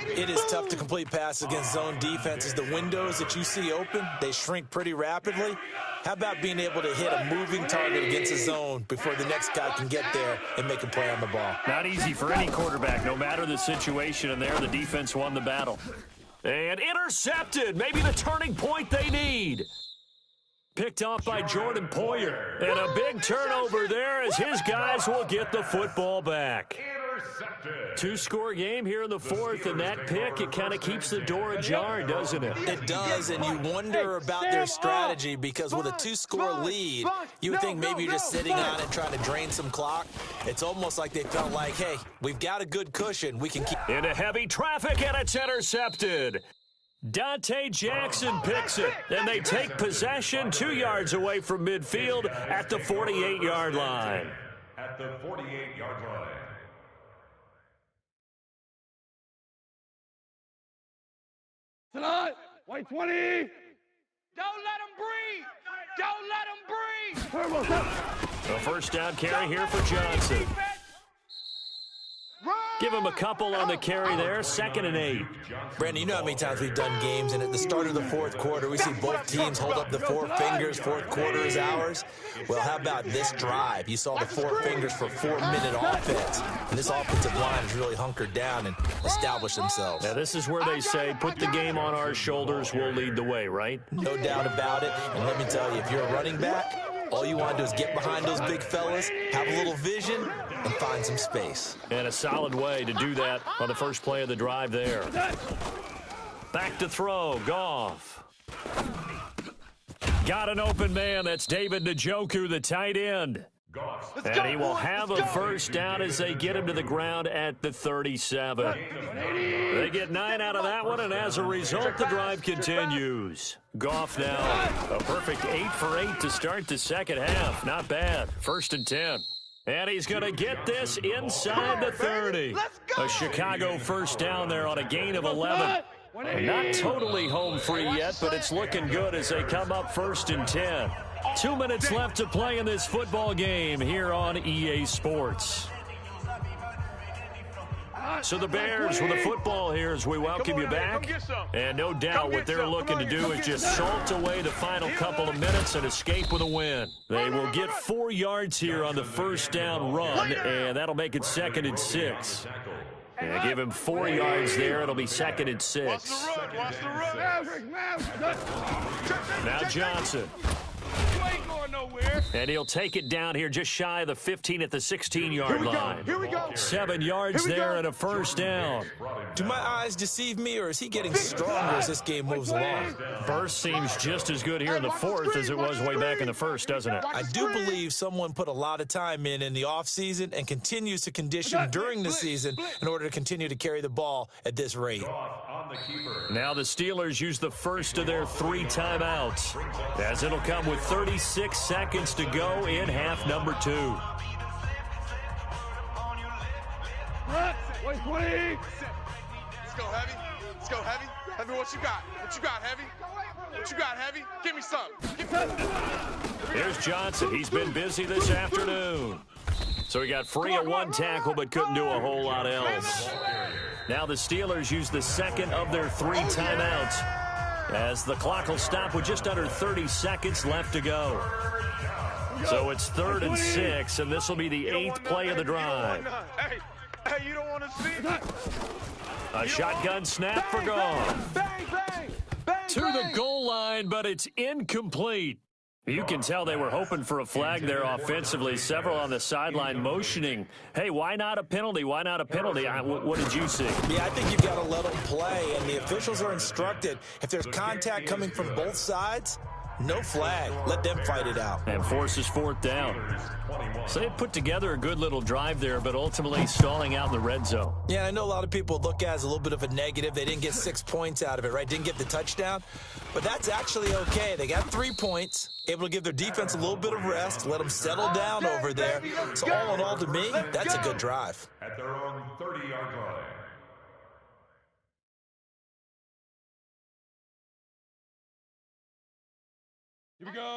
It is tough to complete passes against zone defenses. The windows that you see open, they shrink pretty rapidly. How about being able to hit a moving target against a zone before the next guy can get there and make a play on the ball? Not easy for any quarterback, no matter the situation, and there the defense won the battle. And intercepted, maybe the turning point they need. Picked off by Jordan Poyer. And a big turnover there as his guys will get the football back. Two-score game here in the 4th, and that pick, it kind of keeps the door ajar, doesn't it? It does, and you wonder about their strategy because with a 2-score lead, you would think maybe you're just sitting on it trying to drain some clock. It's almost like they felt like, hey, we've got a good cushion. We can keep... Into heavy traffic, and it's intercepted. Dante Jackson picks it, and they take possession 2 yards away from midfield at the 48-yard line. At the 48-yard line. Tonight, white 20. Don't let him breathe. A first down carry here for Johnson. Give him a couple on the carry there, 2nd and 8. Brandon, you know how many times we've done games, and at the start of the 4th quarter, we see both teams hold up the 4 fingers, 4th quarter is ours. Well, how about this drive? You saw the 4 fingers for 4-minute offense, and this offensive line has really hunkered down and established themselves. Now, this is where they say, put the game on our shoulders, we'll lead the way, right? No doubt about it, and let me tell you, if you're a running back, all you want to do is get behind those big fellas, have a little vision, and find some space. And a solid way to do that on the first play of the drive there. Back to throw, Goff. Got an open man, that's David Njoku, the tight end. And he will have a first down as they get him to the ground at the 37. They get 9 out of that one, and as a result, the drive continues. Goff now, a perfect 8 for 8 to start the second half. Not bad. 1st and 10. And he's going to get this inside the 30. A Chicago first down there on a gain of 11. Not totally home free yet, but it's looking good as they come up 1st and 10. 2 minutes left to play in this football game here on EA Sports. So the Bears with the football here as we welcome you back. And no doubt what they're looking to do is just salt away the final couple of minutes and escape with a win. They will get 4 yards here on the first down run, and that'll make it 2nd and 6. And give him 4 yards there. It'll be 2nd and 6. Now Johnson. And he'll take it down here just shy of the 15 at the 16-yard line. Here we go. 7 yards there and a first down. Do my eyes deceive me, or is he getting stronger as this game moves along? Burst seems just as good here in the 4th as it was way back in the 1st, doesn't it? I do believe someone put a lot of time in the offseason and continues to condition during the season in order to continue to carry the ball at this rate. Now the Steelers use the first of their 3 timeouts, as it'll come with 36 seconds to go in half number 2. White 20. Let's go, Heavy. Let's go, Heavy. Heavy, what you got? What you got, Heavy? What you got, Heavy? Give me some. Here's Johnson. He's been busy this afternoon. So he got free of 1 tackle but couldn't do a whole lot else. Now the Steelers use the second of their 3 timeouts as the clock will stop with just under 30 seconds left to go. So it's 3rd and 6, and this will be the 8th play of the drive. Hey, you don't want to see? A shotgun snap for Goff. Bang, bang. to the goal line, but it's incomplete. You can tell they were hoping for a flag there offensively. Several on the sideline motioning, hey, why not a penalty? Why not a penalty? What did you see? Yeah, I think you've got to let them play, and the officials are instructed, if there's contact coming from both sides, no flag. Let them fight it out. And forces fourth down. So they put together a good little drive there, but ultimately stalling out in the red zone. Yeah, I know a lot of people look at it as a little bit of a negative. They didn't get 6 points out of it, right? Didn't get the touchdown. But that's actually okay. They got 3 points, able to give their defense a little bit of rest, let them settle down over there. So all in all, to me, that's a good drive. At their own 30-yard line.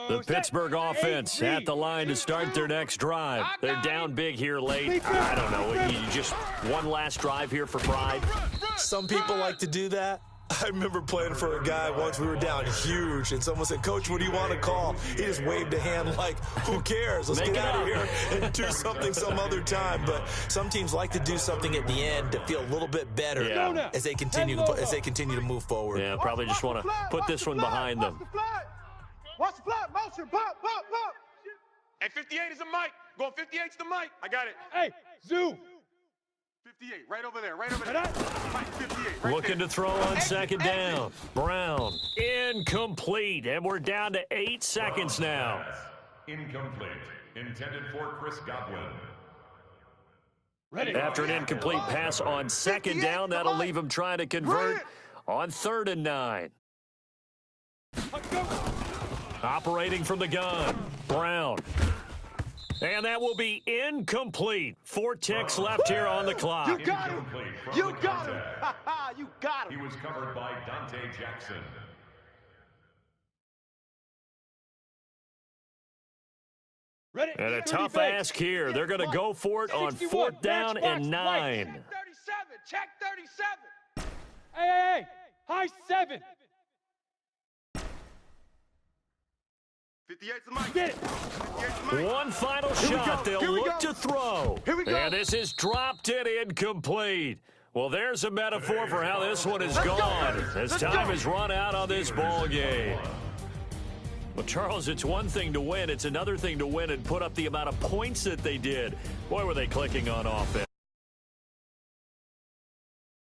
The Pittsburgh offense at the line to start their next drive. They're down big here late. I don't know. You just one last drive here for pride. Some people like to do that. I remember playing for a guy once. We were down huge, and someone said, Coach, what do you want to call? He just waved a hand like, who cares? Let's get out of here and do something some other time. But some teams like to do something at the end to feel a little bit better as they continue to move forward. Yeah, probably just want to put this one behind them. Watch the flat motion. Pop, pop, pop. Hey, 58 is a mic. Going 58's the mic. I got it. Hey, zoom. 58, right over there, right over there. Mike, 58, right Looking there. to throw on second down. Brown, incomplete, and we're down to 8 seconds now. Incomplete. Intended for Chris Godwin. Ready. After an incomplete pass on second down, that'll leave him trying to convert on 3rd and 9. Operating from the gun, Brown. And that will be incomplete. 4 ticks left here on the clock. You got him. You got him. You got him. He was covered by Dante Jackson. Ready. And a tough ask here. They're going to go for it on 4th down and 9. Check 37. Check 37. Hey. High 7. 58's the mic. Get it. 58's the mic. One final shot. They'll look to throw. Here we go. And this is dropped it incomplete. Well, there's a metaphor for how this one is gone as time has run out on this ball game. Well, Charles, it's one thing to win. It's another thing to win and put up the amount of points that they did. Boy, were they clicking on offense.